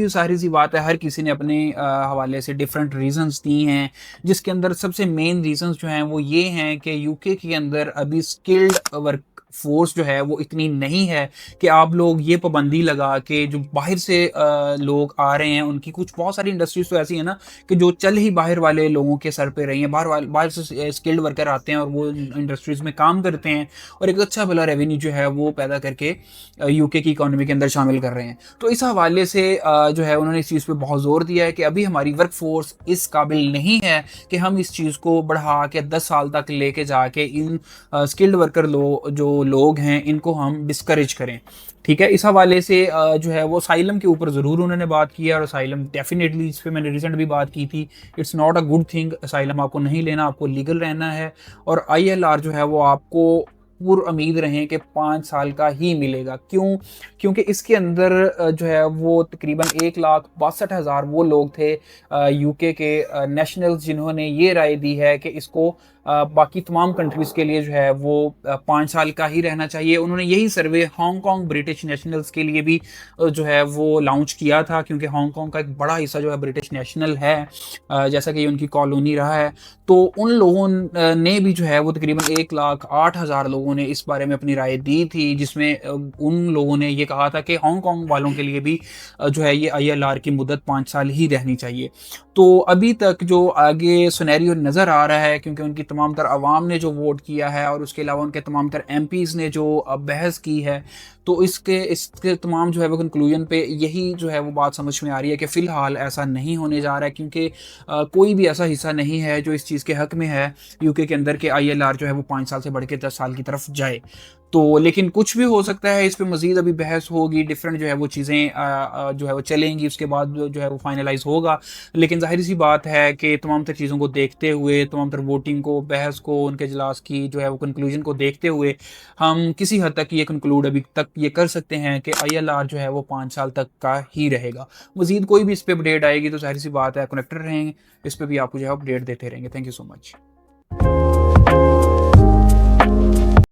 सारी सी बात है, हर किसी ने अपने हवाले से डिफरेंट रीजंस दिए हैं, जिसके अंदर सबसे मेन रीजंस जो हैं वो ये हैं कि यूके के अंदर अभी स्किल्ड वर्क फोर्स जो है वो इतनी नहीं है कि आप लोग ये पाबंदी लगा के जो बाहर से लोग आ रहे हैं, उनकी कुछ बहुत सारी इंडस्ट्रीज तो ऐसी है ना कि जो चल ही बाहर वाले लोगों के सर पे रही हैं। बाहर से स्किल्ड वर्कर आते हैं और वो इंडस्ट्रीज में काम करते हैं और एक अच्छा भला रेवेन्यू जो है वो पैदा करके यूके की इकोनॉमी के अंदर शामिल कर रहे हैं। तो इस हवाले से जो है उन्होंने इस चीज़ पे बहुत ज़ोर दिया है कि अभी हमारी वर्क फोर्स इस काबिल नहीं है कि हम इस चीज़ को बढ़ा के 10 साल तक लेके जाके इन स्किल्ड वर्कर जो लोग हैं इनको हम डिस्करेज करें। ठीक है, इस हवाले से जो है वो असाइलम के ऊपर ज़रूर उन्होंने बात की है, और असाइलम डेफिनेटली, इस पे मैंने रिसेंट भी बात की थी, it's not a good thing. Asylum आपको नहीं लेना, आपको लीगल रहना है। और ILR जो है वो आपको पूरी उम्मीद रहें कि 5 साल का ही मिलेगा। क्यों? क्योंकि इसके अंदर जो है वो तकरीबन 1,62,000 वो लोग थे यूके के नेशनल्स जिन्होंने ये राय दी है कि इसको बाकी तमाम कंट्रीज़ के लिए जो है वो 5 साल का ही रहना चाहिए। उन्होंने यही सर्वे हांगकॉन्ग ब्रिटिश नेशनल्स के लिए भी जो है वो लॉन्च किया था, क्योंकि हांगकॉन्ग का एक बड़ा हिस्सा जो है ब्रिटिश नेशनल है, जैसा कि ये उनकी कॉलोनी रहा है। तो उन लोगों ने भी जो है वो तकरीबन 1,08,000 लोगों ने इस बारे में अपनी राय दी थी, जिसमें उन लोगों ने ये कहा था कि हांगकॉन्ग वालों के लिए भी जो है ये ILR की मुद्दत 5 साल ही रहनी चाहिए। तो अभी तक जो आगे सिनेरियो नज़र आ रहा है, क्योंकि उनकी तमाम तर अवाम ने जो वोट किया है और उसके अलावा उनके तमाम तर MPs ने जो बहस की है, तो इसके तमाम जो है वो कंक्लूजन पे यही जो है वो बात समझ में आ रही है कि फ़िलहाल ऐसा नहीं होने जा रहा है, क्योंकि कोई भी ऐसा हिस्सा नहीं है जो इस चीज़ के हक़ में है यूके के अंदर के ILR जो है वो 5 साल से बढ़ के 10 साल की तरफ जाए। तो लेकिन कुछ भी हो सकता है, इस पे मज़ीद अभी बहस होगी, डिफरेंट जो है वो चीज़ें जो है वो चलेंगी, उसके बाद जो है वो फाइनलाइज़ होगा। लेकिन ज़ाहिर-सी बात है कि तमाम तर चीज़ों को देखते हुए, तमाम तर वोटिंग को, बहस को, उनके इजलास की जो है वो कंक्लूजन को देखते हुए, हम किसी हद तक ये कंक्लूड अभी तक ये कर सकते हैं कि ILR जो है वो 5 साल तक का ही रहेगा। मज़ीद कोई भी इस पे अपडेट आएगी तो ज़ाहिर-सी बात है कनेक्टेड रहेंगे, इस पे भी आपको जो है अपडेट देते रहेंगे। Thank you so much.